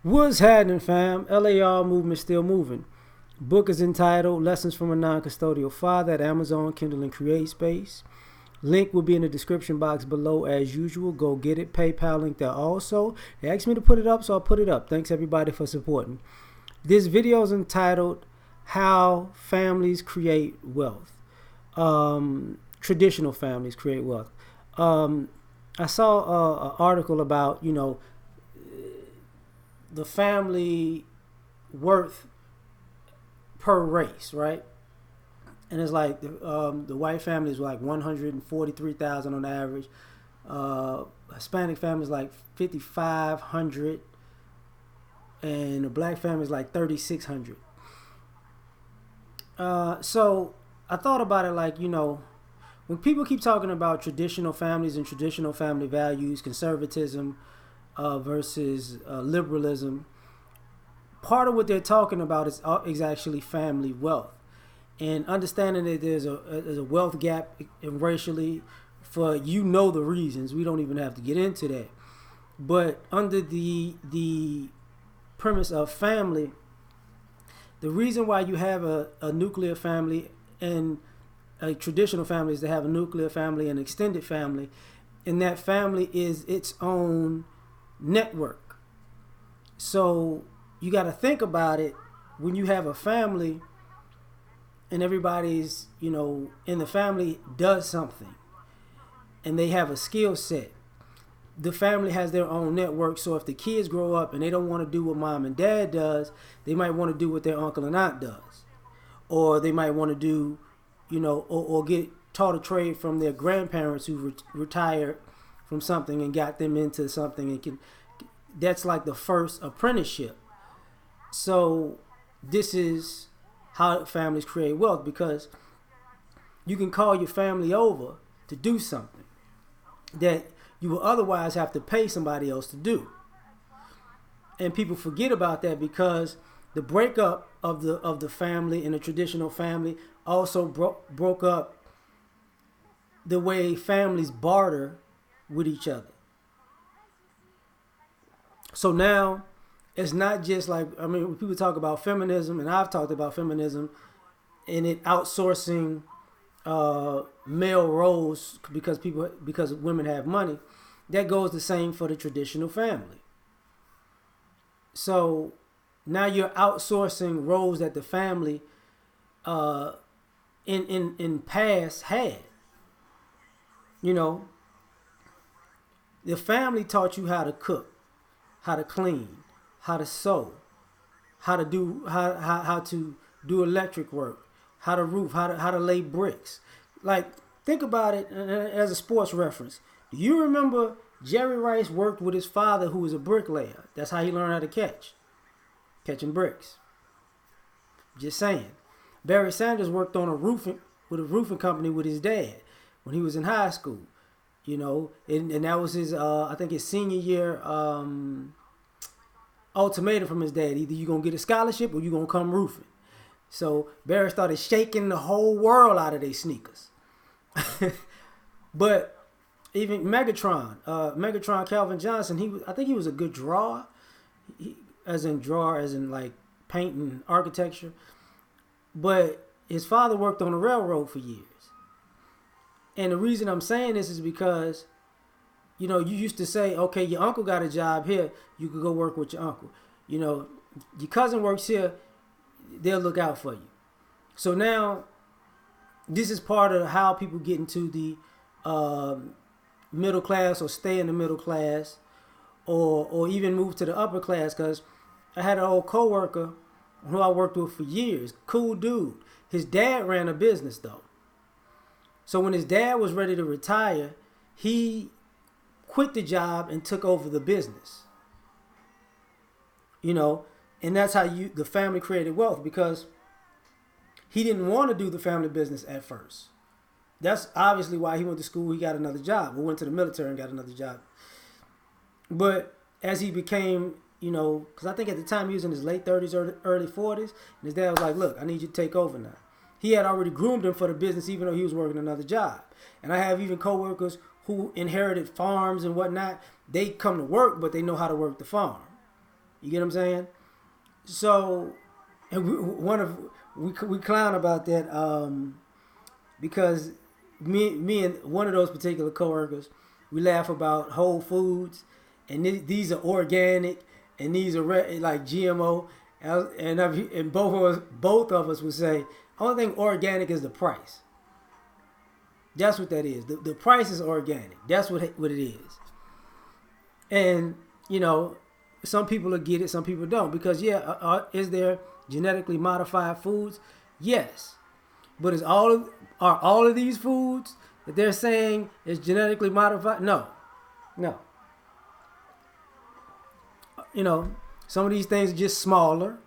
What's happening, fam? L.A.R. movement still moving. Book is entitled Lessons from a Non-Custodial Father at Amazon, Kindle, and Create Space. Link will be in the description box below as usual. Go get it. PayPal link there also. They asked me to put it up, so I'll put it up. Thanks everybody for supporting. This video is entitled How Families Create Wealth. Traditional families create wealth. I saw an article about, the family worth per race, right? And it's like the white family is like 143,000 on average. Hispanic family is like 5,500, and the black family is like 3,600. So I thought about it like, when people keep talking about traditional families and traditional family values, conservatism versus liberalism, part of what they're talking about is actually family wealth, and understanding that there's a wealth gap in racially for the reasons. We don't even have to get into that. But under the premise of family, the reason why you have a nuclear family and a traditional family is to have a nuclear family and extended family, and that family is its own network. So you got to think about it when you have a family and everybody's, in the family does something and they have a skill set. The family has their own network. So if the kids grow up and they don't want to do what mom and dad does, they might want to do what their uncle and aunt does. Or they might want to do, or get taught a trade from their grandparents who retired from something and got them into something, and that's like the first apprenticeship. So this is how families create wealth, because you can call your family over to do something that you will otherwise have to pay somebody else to do. And people forget about that because the breakup of the family and the traditional family also broke up the way families barter with each other. So now it's not just like, when people talk about feminism, and I've talked about feminism and it outsourcing male roles because women have money, that goes the same for the traditional family. So now you're outsourcing roles that the family in past had. The family taught you how to cook, how to clean, how to sew, how to do electric work, how to roof, how to lay bricks. Like, think about it as a sports reference. Do you remember Jerry Rice worked with his father, who was a bricklayer? That's how he learned how to catching bricks. Just saying. Barry Sanders worked on a roofing company with his dad when he was in high school. And that was his, I think his senior year ultimatum from his dad. Either you're going to get a scholarship or you're going to come roofing. So Barry started shaking the whole world out of their sneakers. But even Megatron Calvin Johnson, I think he was a good drawer. As in like paint and architecture. But his father worked on a railroad for years. And the reason I'm saying this is because, you used to say, okay, your uncle got a job here, you could go work with your uncle. Your cousin works here, they'll look out for you. So now, this is part of how people get into the middle class or stay in the middle class, or even move to the upper class. Because I had an old coworker who I worked with for years, cool dude. His dad ran a business though. So when his dad was ready to retire, he quit the job and took over the business. And that's how the family created wealth, because he didn't want to do the family business at first. That's obviously why he went to school. He got another job, or went to the military and got another job. But as he became, because I think at the time he was in his late 30s or early 40s, and his dad was like, look, I need you to take over now. He had already groomed him for the business, even though he was working another job. And I have even coworkers who inherited farms and whatnot. They come to work, but they know how to work the farm. You get what I'm saying? So, and we clown about that because me and one of those particular coworkers, we laugh about Whole Foods, and these are organic, and these are like GMO, and both of us would say only thing organic is the price. That's what that is. The price is organic. That's what it is. And some people will get it, some people don't. Because is there genetically modified foods? Yes, but are all of these foods that they're saying is genetically modified? No, no. Some of these things are just smaller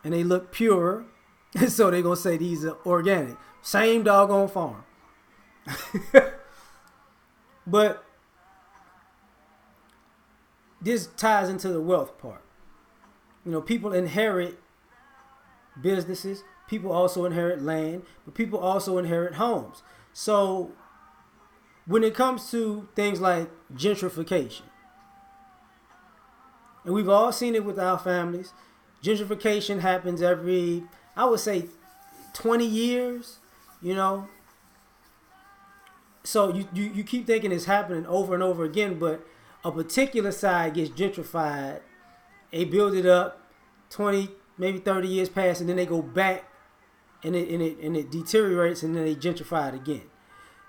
and they look purer, and so they're gonna say these are organic. Same doggone farm. But this ties into the wealth part. People inherit businesses. People also inherit land, but people also inherit homes. So when it comes to things like gentrification, and we've all seen it with our families, gentrification happens every, I would say, 20 years, So you keep thinking it's happening over and over again, but a particular side gets gentrified. They build it up, 20, maybe 30 years pass, and then they go back, and it deteriorates, and then they gentrify it again.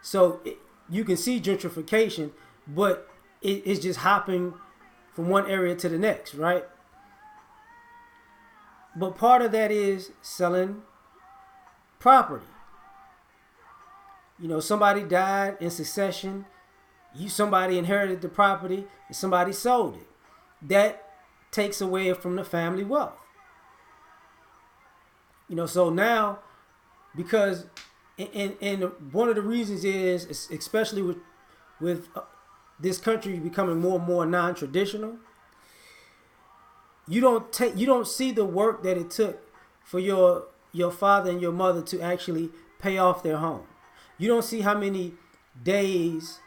So you can see gentrification, but it's just hopping from one area to the next, right? But part of that is selling property. Somebody died in succession. Somebody inherited the property, and somebody sold it. That takes away from the family wealth. So now, because and one of the reasons is, especially with this country becoming more and more non-traditional, you don't see the work that it took for your father and your mother to actually pay off their home. You don't see how many days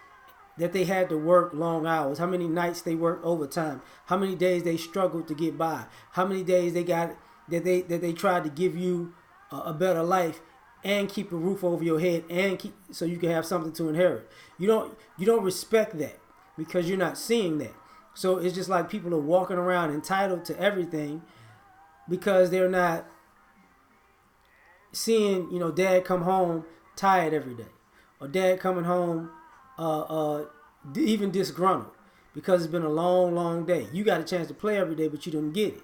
that they had to work long hours, how many nights they worked overtime, how many days they struggled to get by, how many days they got that they tried to give you a better life and keep a roof over your head and keep so you can have something to inherit. You don't respect that because you're not seeing that. So it's just like people are walking around entitled to everything because they're not seeing, dad come home tired every day, or dad coming home even disgruntled because it's been a long, long day. You got a chance to play every day, but you didn't get it.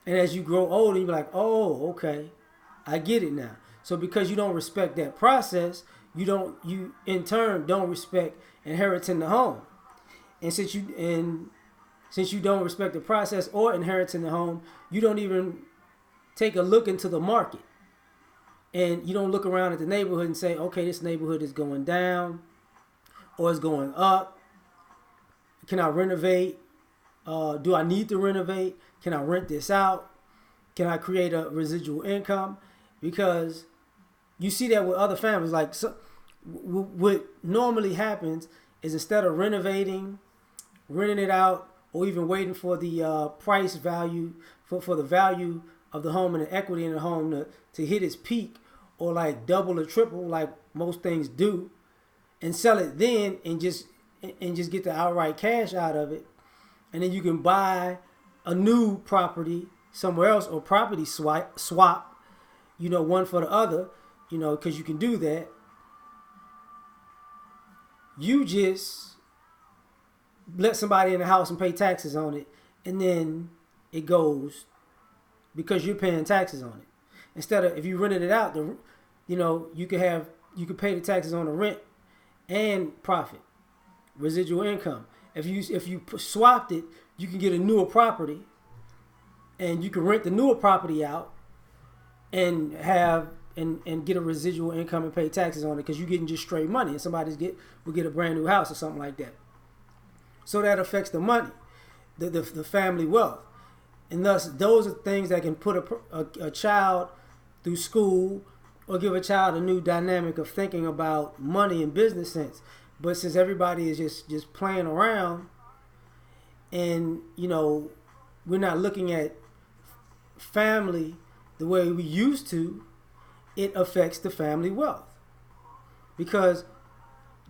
And as you grow older, you're like, oh, okay, I get it now. So because you don't respect that process, you in turn don't respect inheriting the home. And since you don't respect the process or inheriting the home, you don't even take a look into the market. And you don't look around at the neighborhood and say, okay, this neighborhood is going down or it's going up. Can I renovate? Do I need to renovate? Can I rent this out? Can I create a residual income? Because you see that with other families. Like, what normally happens is instead of renovating, renting it out, or even waiting for the price value, for the value of the home and the equity in the home to hit its peak, or like double or triple like most things do, and sell it then and just get the outright cash out of it, and then you can buy a new property somewhere else, or property swap, one for the other, because you can do that. You just let somebody in the house and pay taxes on it, and then it goes because you're paying taxes on it. Instead of, if you rented it out, you could pay the taxes on the rent and profit, residual income. If you swapped it, you can get a newer property, and you can rent the newer property out and have and get a residual income and pay taxes on it because you're getting just straight money, and somebody will get a brand new house or something like that. So that affects the money, the family wealth. And thus, those are things that can put a child through school or give a child a new dynamic of thinking about money and business sense. But since everybody is just playing around and, we're not looking at family the way we used to, it affects the family wealth. Because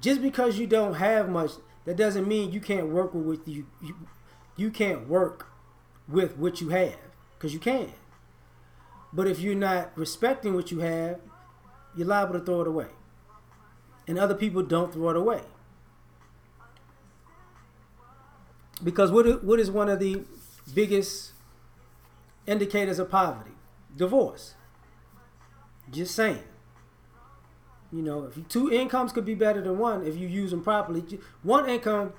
just because you don't have much, that doesn't mean you can't work with what you can't work with what you have, because you can. But if you're not respecting what you have, you're liable to throw it away. And other people don't throw it away. Because what is one of the biggest indicators of poverty? Divorce. Just saying. You know, if two incomes could be better than one if you use them properly. One income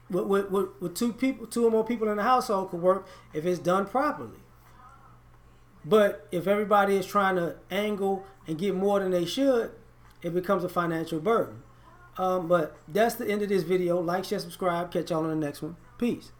with two or more people in the household could work if it's done properly. But if everybody is trying to angle and get more than they should, it becomes a financial burden. But that's the end of this video. Like, share, subscribe. Catch y'all on the next one. Peace.